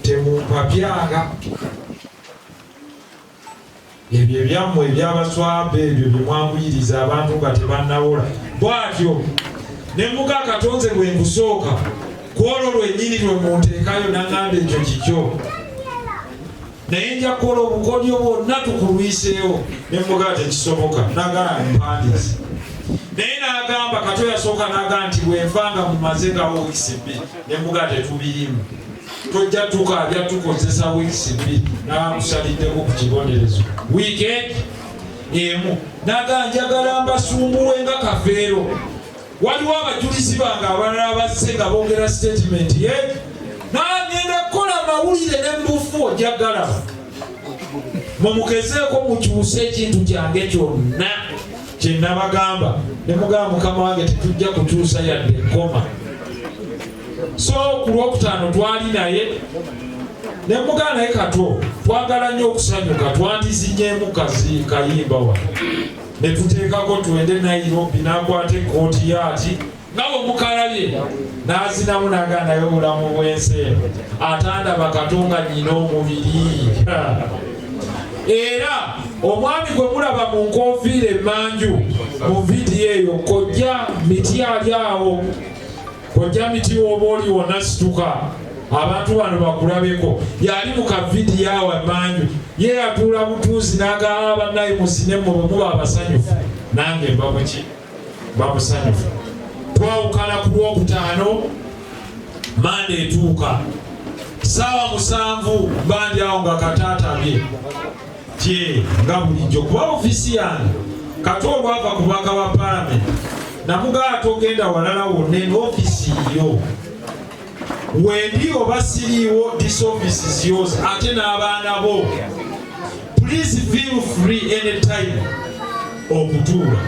temumpapyanga ebyo ebyammwe ebyabaswabe ebyo byemwanguyiriza abantu nga tebannawola bwatyo ne muga Katonze bwe ngusooka kwolwo lwennyini lwe munteekayo naŋŋamba ekyo kikyo naye nja kukola obukodyo bwonna tukulwiseewo ne muga tekisoboka nagala mpandiise naye n'agamba Kato yasooka n'agamba nti bwenvanga mumaze nga wiikisi bbiri ne muga tetubirimu tojja tukabya tukozesa wiikisi bbiri n'amusaliddeko ku kibonerezo wiikendi emu n'agamba njagala mbasumbuwenga kafeero waliwo abajulizi bange abalala basse nga boogera statement ye nagenda kukola amawulire n'embufu ojagala mumugezeeko mukyuse ekintu kyange kyonna kye nabagamba ne mugamba mukama wange tetujja kukyusa yadde enkoma so ku lwokutaano twali naye ne mugamba naye Kato twagala nnyo okusanyuka twandizinyeemu kayimba wano ne tuteekako twende Nairobi n'akwata ekooti yaati nga bwe mukalabye n'azinamu n'agamba naye obulamu bw'ensi eno atandaba Kato nga nnyina omubiri era omwami gwe mulaba mu nkofiira emmanju mu vidiyo eyo kojja miti ali awo kojja miti oba oli wonna situka abantu bano bakulabeko yali mu kavidiyo awo emmanju ye yatuula butuuzi n'agamba bannaye musinemu bwe muba abasanyufu nange mbamuki bamusanyufu twawukana ku lwokutaano mande etuuka saawa 7 bandi awo nga kataatabye tye nga bulijjo kuba ofisi yange Kato olwava ku bwaka bwa palamenti namugaa togenda walala wonna eno ofisi yo wendi oba siriiwo this office is yours ate n'abaana bo please feel free anytime okutuula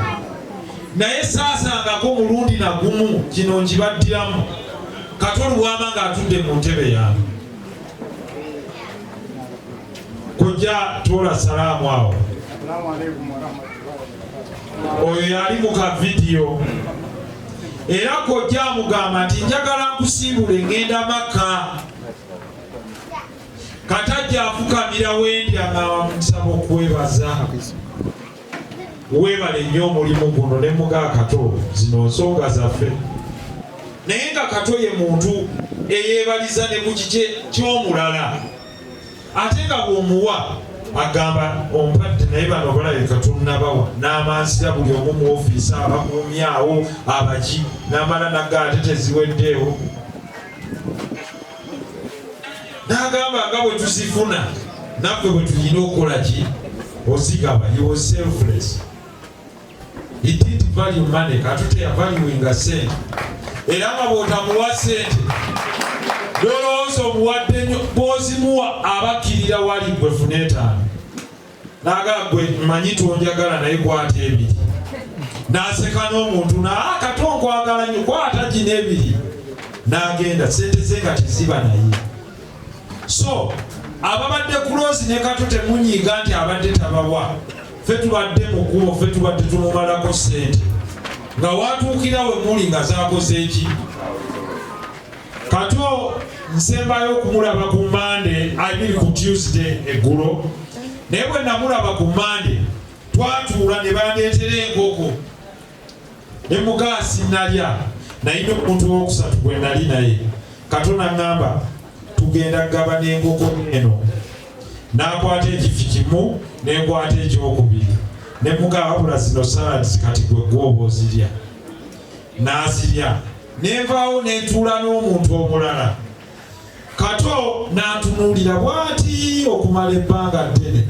naye saasangako mulundi nagumu kino nkibaddiramu Kato Lubwama ng'atudde mu ntebe yange kojja tola salaamu awo oyo yali mu kavidiyo era kojja amugamba nti njagala nkusiibule ngenda maka katajja afukamira wendi agamba musaba okwebaza weebale nnyo omulimu guno ne muga Kato zino nsonga zaffe naye nga Kato ye muntu eyeebaliza ne ku kike ky'omulala ate nga bw'omuwa agamba ompadde naye bano balabika tunnabawa n'amansira buli omu mu ofiisi abakuumyawo abaki n'amala nagga ate teziweddeewo n'agamba nga bwe tuzifuna naffe bwe tulina okukola ki ozigaba you was selfless he didn't value money Kato teyavaluinga sente era nga bw'otamuwa sente dolowooza omuwadde nnyo bw'ozimuwa abakkirira wali gwe funa 5 n'agamba gwe mmanyi tonjagala naye kwata 2 n'aseka n'omuntu Kato nkwagala nnyo kwata gino 2 n'agenda sente ze nga teziba naye so ababadde kuloozi ne Kato temunyiiga nti abadde tabawa ffe tubadde mukubo ffe tubadde tumumalako sente nga watuukira we muli nga zaakoze eki Kato nsembayo okumulaba ku Mande abiri ku Tuesday eggulo naye bwe namulaba ku Mande twatuula ne bandeetera enkoko ne mugaasi nalya naye omuntu owokusatu gwe nali naye Kato n'aŋŋamba tugenda kugaba n'enkoko eno n'akwata ekifi kimu n'enkwata ekyokubiri ne mugaba wabula zino salads kati gwe gwoba ozirya n'azirya nenvaawo nentuula n'omuntu omulala Kato n'atunuulira bw'ati okumala ebbanga ddene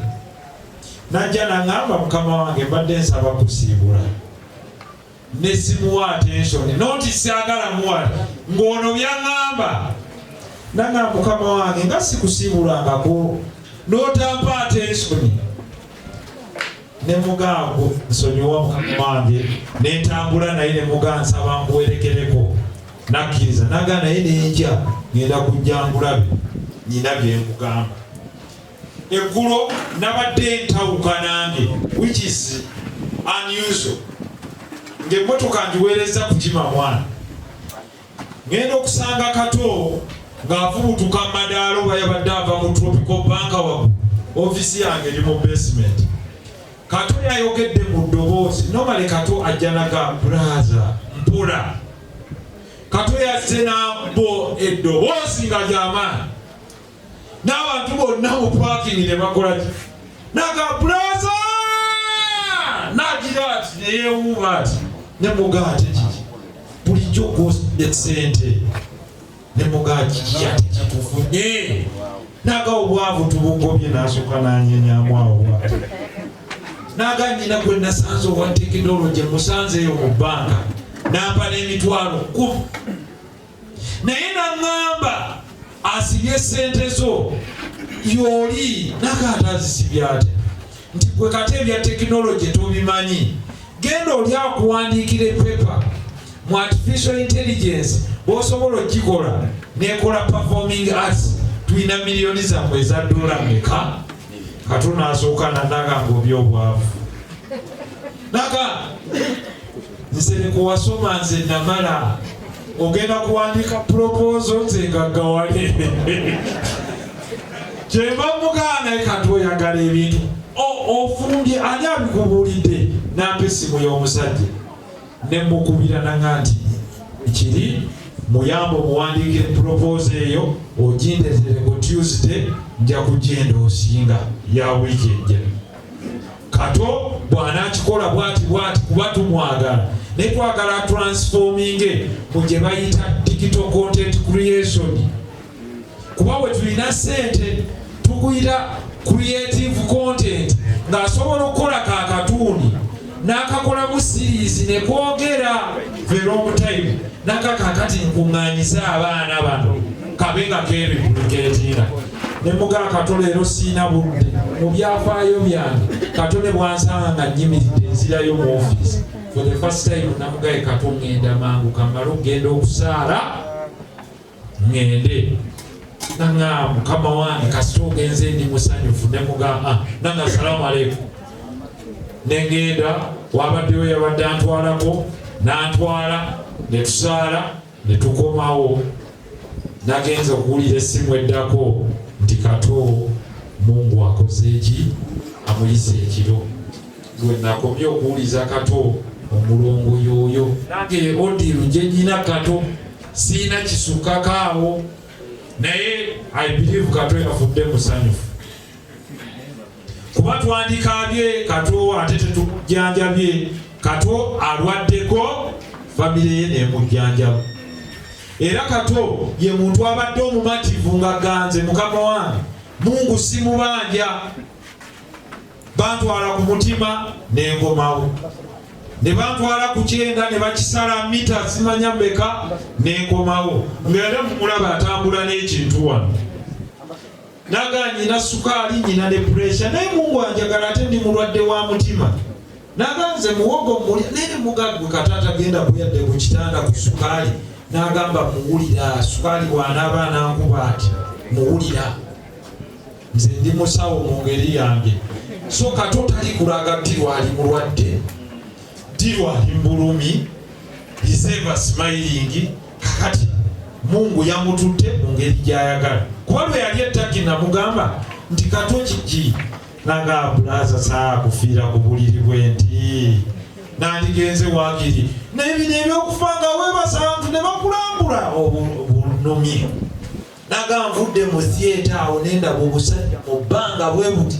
najja n'aŋŋamba mukama wange mbadde nsaba kusiibula ne simuwa attention noti saagala muwala ng'ono byaŋŋamba n'aŋŋamba mukama wange nga sikusiibulangako n'otampa attention ne mugambo nsonyiwa mukama wange n'entambula naye ne muga nsaba nkuwerekereko nakkiriza naga naye n'enkya ngenda kujja nkulabe nyina bye nkugamba eggulo nabadde ntawuka nange which is unusual ng'emmotoka ngiweereza kukima mwana ngenda okusanga Kato ng'avubutuka mu madaalo ebbaluwa yabadde ava mu tropical bank waggulu ofisi yange eri mu basement. Kato yayogedde mu ddoboozi nomale Kato ajjanaga braza mpula. Kato yazze nambo eddoboozi nga lyamaanyi n'abantu bonna mu parking ne bakola ki naga braza nagira ati neyewuuba ati ne mugaa ate kiki bulijjo gosde sente ne mugaa kiki ate kitufunye naga obwavu tubugobye n'asooka n'anyenyamu awo bwati naga nnyina gwe nasanze owa tekinologi musanzeeyo mu bbanka nampa n'emitwalo 10 naye naŋŋamba asibye sente zo yoli naga atazisibye ate nti gwe kate ebya tekinologi tobimanyi genda oli akuwandiikira epepa mu artificial intelligence bw'osobola okikola nekola performing arts tulina miliyoni zammwe eza dola meka. Kato n'asooka nanaga ng'oby obwavu naga nsereko wasoma nze namala ogenda kuwandika proposal nze ngaggawale kyemba mugaana Kato oyagala ebintu ofumbye ani abikubuulidde nampa essimu y'omusajja ne mukubira nanga nti kiri muyamba omuwandiika proposal eyo ogindezere ku Tuesday nja kugenda osinga ya wiiki ejja. Kato bw'anaakikola bwati kuba tumwagala ne twagala transforming mu gye bayita digital content creation kuba we tulina ssente tukuyita creative content ng'asobola okukola kaakatuuni n'akakolamu series ne kwogera very long time nakakakati nkuŋŋaanyiza abaana bano kabe nga keebipuligeetinga ne mugaa Kato leero siina budde mu byafaayo byange. Kato ne bwansanga nga nnyimiridde nzirayo mu office for the first time namugaye Kato ŋŋenda mangu kamala okugenda okusaala ŋŋende nanga mukama wange kasita ogenze ndi musanyufu ne mugaa nanga salaamu aleikum nengenda wabaddeyo yabadde antwalako n'antwala ne tusaala ne tukomawo nagenza okuwulira essimu eddako nti Kato Mungu akoze eki amuyize ekiro gwe nakomye okuwuliza Kato omulongo yoyo nange odiru gye nyina Kato siina kisukako awo naye I believe Kato yafudde musanyufu kuba twandikabye Kato ate tetumujjanjabye. Kato alwaddeko famire ye nemujjanjaba era Kato ye muntu abadde omumativu nga ganze mukama wange Mungu simubanja bantwala ku mutima nengomawo ne bantwala ku kyenda ne bakisala mita simanya mbeka nenkomawo ng'era mumulaba atambula n'ekintu wano naga nyina sukaali nyina ne pressure naye Mungu anjagala ate ndi mulwadde wa mutima naga nze muwogo muli nene mugagwe katata genda buyadde ku kitanda ku sukaali nagamba muwulira sukaali bw'anaaba anankuba ati muwulira nze ndi musawo mu ngeri yange so Kato tali kulaga Ddirwa ali mulwadde Ddirwa ali mbulumi is ever smiling kakati Mungu yamutudde mu ngeri gy'ayagala kuba lwe yali ettaki namugamba nti Kato kiki naga braza saa kufiira ku buliri bwe nti nandigenze waakiri n'ebino ebyokufanga webasantu ne bakulambula obunumye naga nvudde mu theatre awo nendaba obusajja mu bbanga bwe buti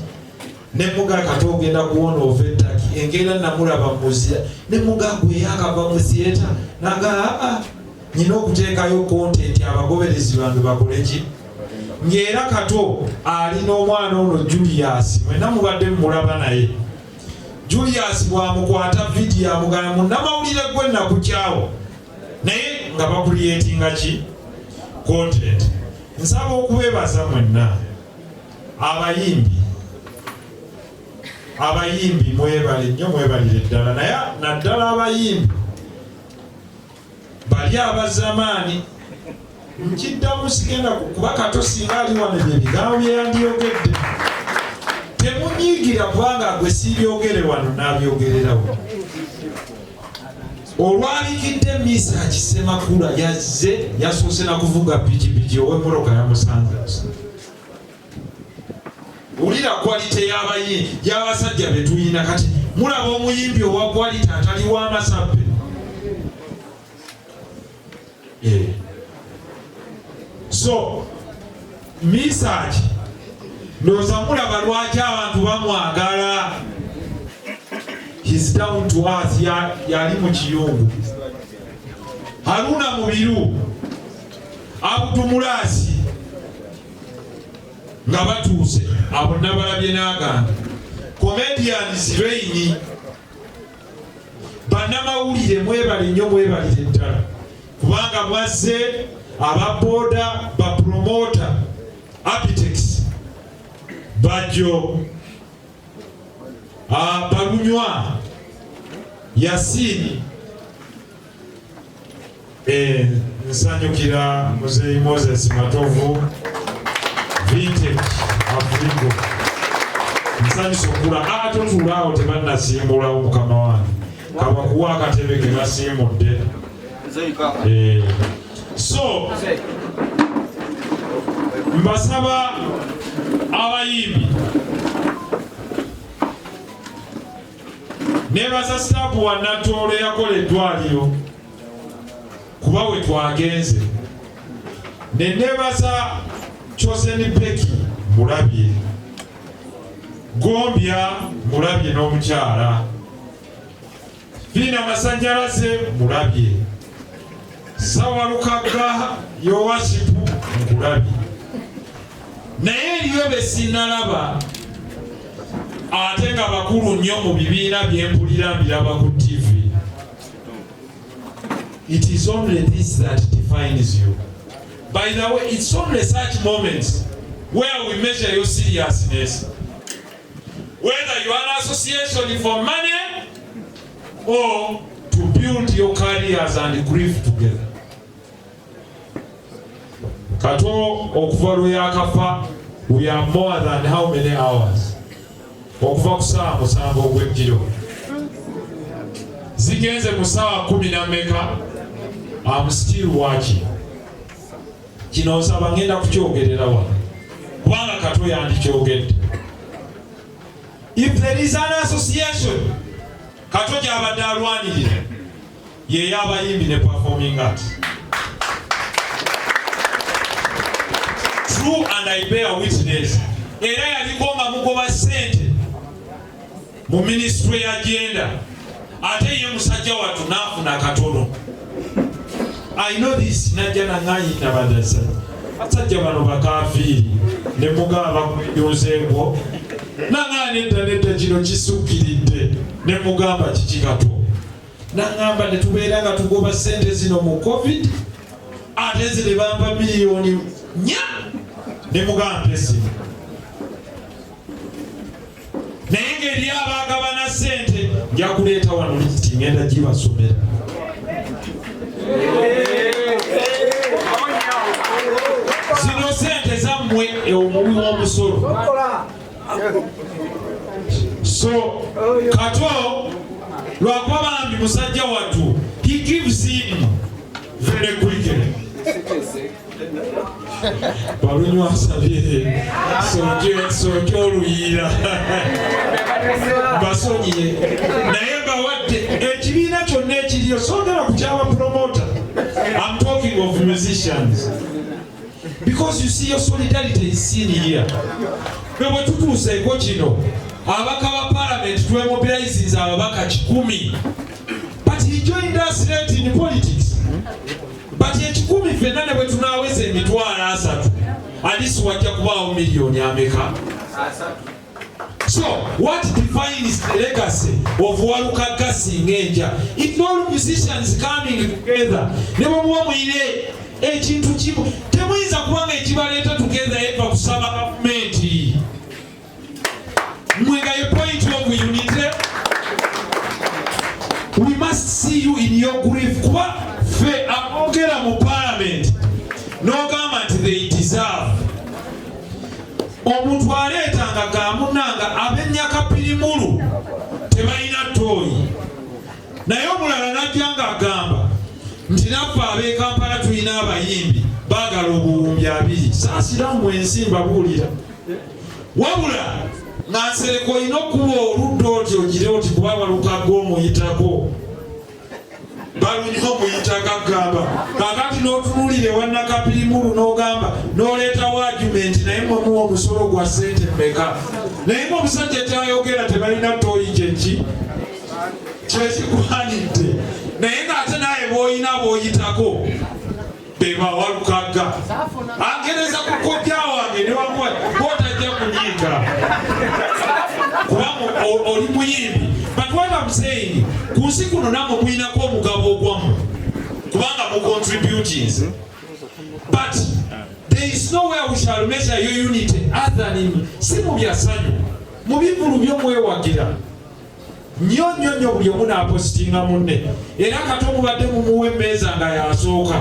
ne mugaa Kato ogenda kuwona ova ettaki engenda namulaba muzira ne mugaa gwe yakava mu theatre naga nyina okuteekayo content abagoberezi bange bakoleki ng'era Kato alina omwana ono Julius mwena mubadde mulaba naye Julius bwamukwata video amugana munnamawulire gwe nakukyawo naye nga bakuliyetinga ki content. Nsaba okubebaza mwenna abayimbi mwebale nnyo mwebalire ddala naye naddala abayimbi bali abazamaani nkiddamu sigenda kuba Kato singa ali wano ebyo ebigambo byeyandiyogedde temunyiigira kubanga gwe siibyogere wano n'abyogererawo. Olwalikidde Misa Kisemakula yazze yasoose na kuvuga pikipiki ow'emmoloka yamusanze wulira quality y'abasajja be tuyina kati mulaba omuyimbi owa quality atali w'amasabbe. So message ndowooza mulaba lwaki abantu bamwagala. He's down to earth, yali mu kiyungu. Haruna Mubiru, Abudumulasi nga batuuse abo nabalabye n'agamba comedians reign. Bannamawulire mwebale nnyo, mwebalire ddala kubanga mwazze ababoda, bapromota, architects, Bajjo, Balunywa, Yasini, nsanyukira Muzeeyi Moses Matovu, Vintage Afrigo. Nsanyusa okula totuulaawo tebannasiimulawo mukama wange kabakuwa akatebe ke basiimudde. So mbasaba abayimbi nebaza staafu wa Natoolo yakola eddwaliro kuba we twagenze, ne nebaza Chosen Peki mulabye, Gombya mulabye n'omukyala, Fiina Masanjalaze mulabye, Sawalukaga Yowashipu mulabye, naye eriyo be sinnalaba ate nga bakulu nnyo mu bibiina byempulira mbiraba ku TV. It is only this that defines you. By the way, it's only such moments where we measure your seriousness. Whether you are an association for money or to build your careers and grieve together. Kato okuva lwe yakafa, we are more than how many hours? Okuva ku ssaawa musanvu ogw'ekiro. Zigenze mu ssaawa 10 na mmeka? I'm still watching. Kino nsaba ngenda kukyogerera wano kubanga Kato yandikyogedde. If there is an association Kato gy'abadde alwanirira ye y'abayimbi ne performing arts. True, and I bear witness. Era yaliko nga mugoba ssente mu ministry agenda ate ye musajja wattu n'afuna katono. I know this. Najja nangayita badasa basajja bano bakafiiri ne mugamba kuyonzeeko nangana nedda kino kisukkiridde ne mugamba kiki Kato nangamba ne tubeera nga tugoba ssente zino mu covid ate zine bampa miliyoni 4 ne mugamba esimu naye ngeri abagabana ssente nja kuleeta wano lisiti ngenda gibasomera. Zino sente zammwe omuwi w'omusolo. So Kato lwakuba bambi musajja wattu, he gives in very quickly. Balunywa asabye soke oluyiira basonyiye naye bawadde ekibiina kyonna ekiriyo sogera ku kyaba promoter. I'm talking of musicians because you see your solidarity is seen here. Bwe tutuuseeko kino ababaka ba parliament twemobilize ababaka 10 but he joined us late in politics. But ekikumi ffenna ne bwe tunaaweza emitwalo 3 alisi wajja kubaawo miliyoni ameka. So what defines the legacy of Walukaga Singenja? It's all musicians coming together. Ne bwe mwire ekintu kimu temuyinza kubanga ekibaleeta together eva kusaba gavumenti. Mwenga ye point of unity. We must see you in your grief. Kuba fe abogera mu parliament n'ogamba nti they deserve. Omuntu aleetanga gamunanga ab'ennyaka pirimulu tebalina ttooyi naye omulala najja nga agamba nti naffe ab'e Kampala tulina abayimbi baagala obuwumbi 2. Saasiramu ensi mbabuulira wabula nansereko olina okuba oludda oti ogire oti kuba Walukagga omuyitako balunyo omuyitaka gamba kakati n'otunulire wannakapirimulu n'ogamba n'oleetawo argument naye mwemuwa omusolo gwa ssente mmeka naye omusajja kyayogera tebalina tooyi kyeki kyekigwanidde naye ng'ate naye b'olina b'oyitako beba Walukagga angereza ku kojja wange ne wamuwa bootajja kunyiga kubanga oli muyimbi. But what I'm saying, ku nsi kuno namwe mulinako omugabo ogwammwe kubanga mu contributings, but there is nowhere we shall measure your unity other than si mu byasanyu mu bivulu by'omwewagira nnyo buli omu n'apositinga munne era kati omubadde mumuwa emmeeza nga yasooka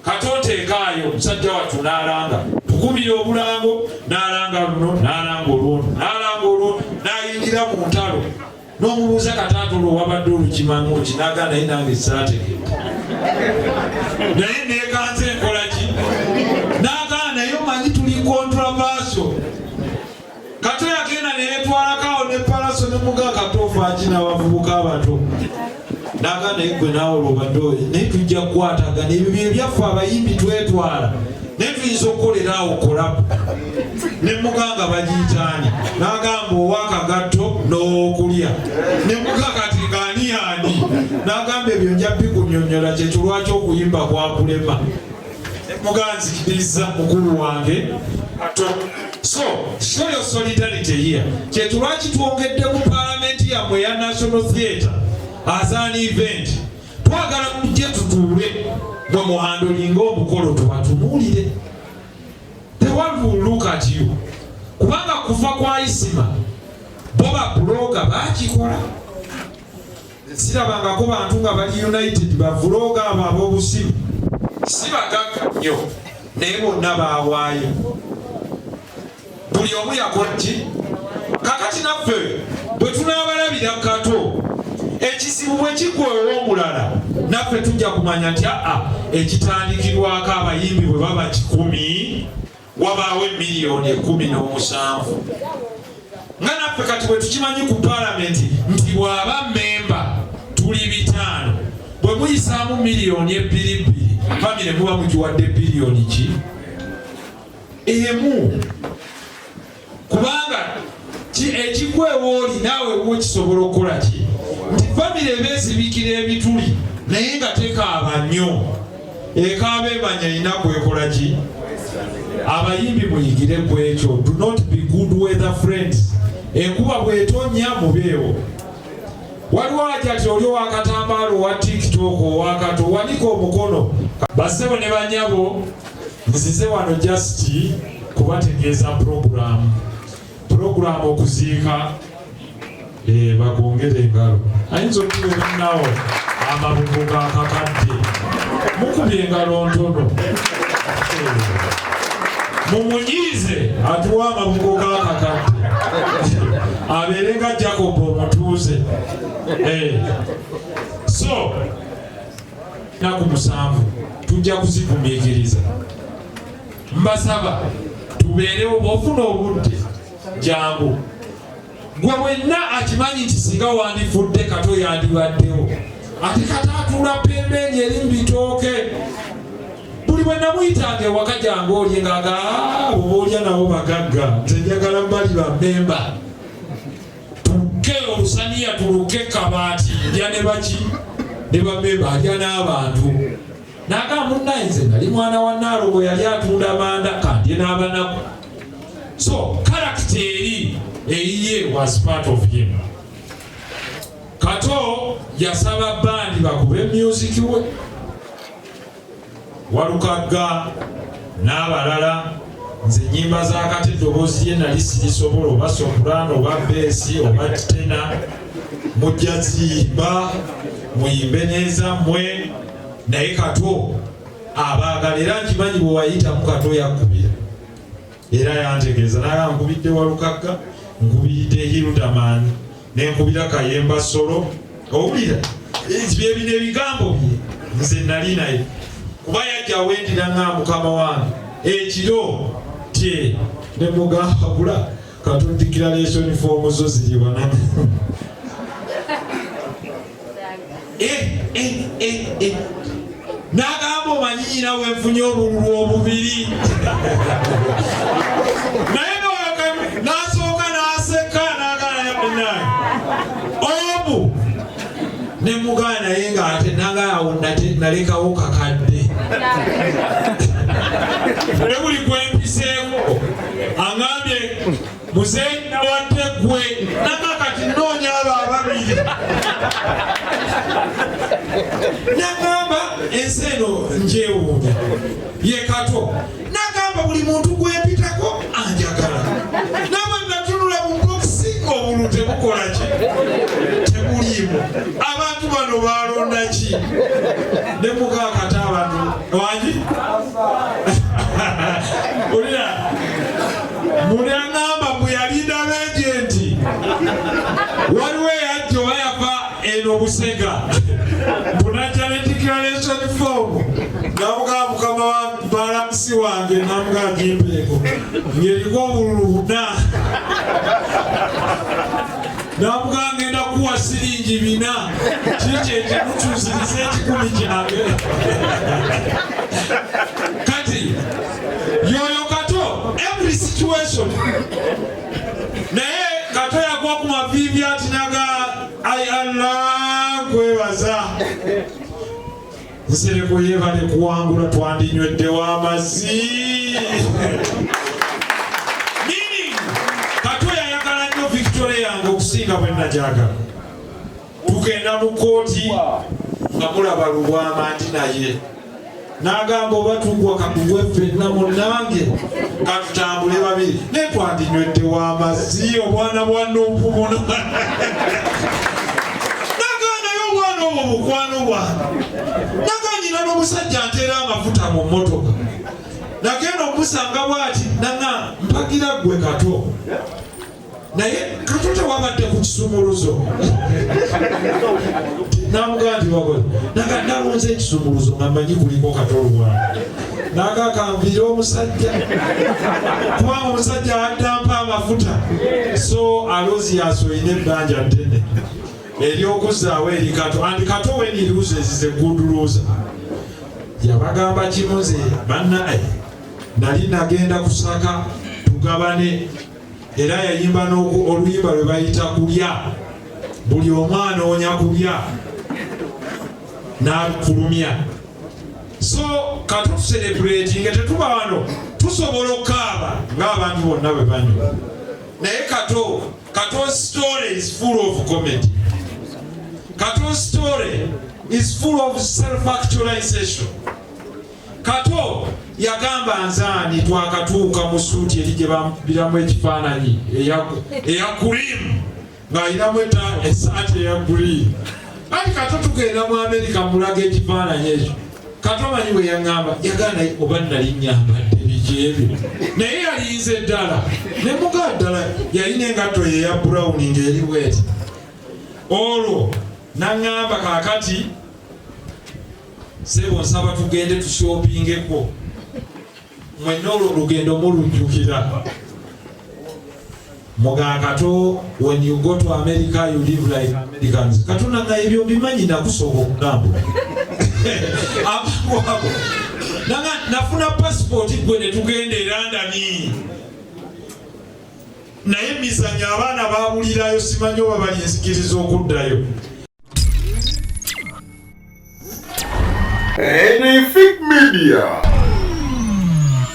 kati oteekaayo omusajja wattu n'alanga tukubira obulango n'alanga luno n'alanga olwono n'alanga olwono n'ayingira mu ntalo n'omubuuza kataatolo wabadde olukimangu ki n'agamba naye nange saategedde naye neekanze enkola ki n'agamba naye omanyi tuli controversial kati yagenda neyetwalakaawo ne palaso ne mugaa katoofu akina abavubuka abato n'agamba naye gwe naawe olwobadde naye tujja kukwatagana ebyo bye byaffe abayimbi twetwala naye tuyinza okukoleraawo kolabu ne muganga bagiyitaani n'agamba owakagatto n'owokulya ne mugaa kati ngaaniyaani n'agamba ebyo nja bikunyonnyola kyekyo lwaki okuyimba kwakulema ne mugaa nzikiriza mukulu wange ato. So show your solidarity here. Kyekyo lwaki twongedde mu paalamenti yammwe ya National Theatre as an event twagala tujje tutuule mwe muhandolinga omukolo tubatunuulire. The world will look at you. Kubanga kufa kwa Isima boba buloga bakikola sirabangako bantu nga bali united bavuloga abo ab'obusimu si bagagga nnyo naye bonna baawaayo buli omu yakola ki kakati naffe bwe tunaabalabira Kato ekizibu bwe kigwa ow'omulala naffe tujja kumanya nti ekitandikirwako abayimbi bwe baba 100 wabaawo 1,17,000 nga naffe kati bwe tukimanyi ku paalamenti nti bw'aba memba tuli 5 bwe muyisaamu 2,200,000 famire muba mugiwadde biliyoni ki emu kubanga ekigwewo oli naawe wokisobola okukola ki nti famire beesibikira ebituli naye nga tekaaba nnyo ekaaba emanya ina kwekola ki. Abayimbi muyigire ku ekyo. Do not be good weather friends. Enkuba bwetonya mubeewo. Waliwo ajati oli owakatambaalo owa TikTok owakato wanika omukono bassebo ne banyabo nzize wano just kubategeeza program okuziika bagongere engalo ayinza okubeeranawo amabugo gakakadde mukubye engalo ntono mumunyiize atuwa amabugo gakakadde abeere nga Jacob omutuuze. So naku 7 tujja kuzigumiikiriza. Mbasaba tubeerewo bw'ofuna obudde jangu gwe wenna akimanyi nti singa wandifudde Kato yandibaddewo ate kata atuula pembeni eri mu bitooke buli bwe namuyitanga ewaka jange olye ng'aga oba olya nabo bagagga nze njagala bali bammemba tukke olusaniya tuluke kabaati ndya ne baki ne bammemba alya n'abantu n'agamba munnaye nze nali mwana wa Nnaalogo yali atunda manda kandye n'abanaku. So character eyiye was part of him. Kato yasaba bandi bakube music we Walukagga n'abalala nze nnyimba za Kato eddoboozi lye nali sirisobola oba soprano oba beesi oba tena mujja ziyimba muyimbe nezammwe naye Kato abaagala era nkimanyi bwe wayitamu Kato yakkubira era yantegeeza naye nkubidde Walukagga nkubidde Hildaman nenkubira Kayemba Solo owulira bye bino ebigambo bye nze nali naye kuba yajja wendira nga mukama wange ekiro ate ne mugamba bula Kato declaration form zo ziri bana n'agamba omanyi nyina wenfunye obululu obubiri naye n'asooka n'aseka n'agala obu ne mugana naye ng'ate nagaawo nalekawo kakadde ne buli gwempiseeko aŋambye muzeeyi nawadde gwe nakakati nnoonya abo ababiri nagamba ensi eno njewuunya ye Kato nagamba buli muntu gwempitako anjagala naba natunula mu bokisi obulu tebukola ki tebuliimu abantu bano balonda ki ne mugakati abantu wangi olina muli aŋamba bwe yalinda ab'ejenti waliwo eyajja oba yava eno Busega bunajja ne declaration form namugamba mukama wa balansi wange namugamba gimpeeko ng'eriko obululu buna namugamba ngenda kuwa siringi 4 kiki ekimukyusiriza 10 kyange kati yoyo Kato every situation naye Kato yagwa ku mavivi ati naga ai Allah kwebaza nsereko yebale kuwangula twandinywedde w'amazzi meaning Kato yayagala nnyo Victoria yange okusinga bwe najagala tugenda mu kooti nga mulaba Lubwama ndi naye n'agamba oba tugwa kakugwe ffenna munnange katutambule babiri naye twandinywedde w'amazzi obwana bwa Nuupu buno naganayo obwana obwo mukwano bwange naganyina n'omusajja nteera amafuta mu mmotoka nagenda omusanga bw'ati nanga mpagira ggwe Kato naye Kato tewabadde ku kisumuluzo namugamba nti wagola naga nalonze ekisumuluzo nga mmanyi kuliko Kato Lubwama naga kanviire omusajja kubanga omusajja addampa amafuta so alozi yasoyina ebbanja ddene ery'okuzaawo eri Kato andi Kato when he loses a good loser yabagamba kimuze bannaye nali nagenda kusaka tugabane era yayimba oluyimba lwe bayita kulya buli omwana onya kulya n'afulumya so Kato tucelebrate nga tetuba wano tusobola okukaaba ng'abantu bonna bwe banywa naye Kato's story is full of comedy. Kato's story is full of self-actualization. Kato yagamba nzani twakatuuka mu suuti eri gye bambiramu ekifaananyi eya kulimu ng'ayinamu esaati eya guliini kati Kato tugenda mu Amerika mulaga ekifaananyi ekyo Kato manyi bwe yaŋŋamba yagana oba nali nnyambadde biki ebyo naye yalinze ddala ne muga ddala yalina engatto eya brown ng'eri bweti olwo naŋŋamba kaakati sebo nsaba tugende tushopingeko mwenna olwo lugendo mulujjukira muga Kato when you go to America you live like Americans Kato nanga ebyo bimanyi nakusooka okugamba abakwabo nanga nafuna passport gwe ne tugenda e London naye emizanyo abaana babulirayo simanyi oba bali ensikiriza okuddayo Anything Media.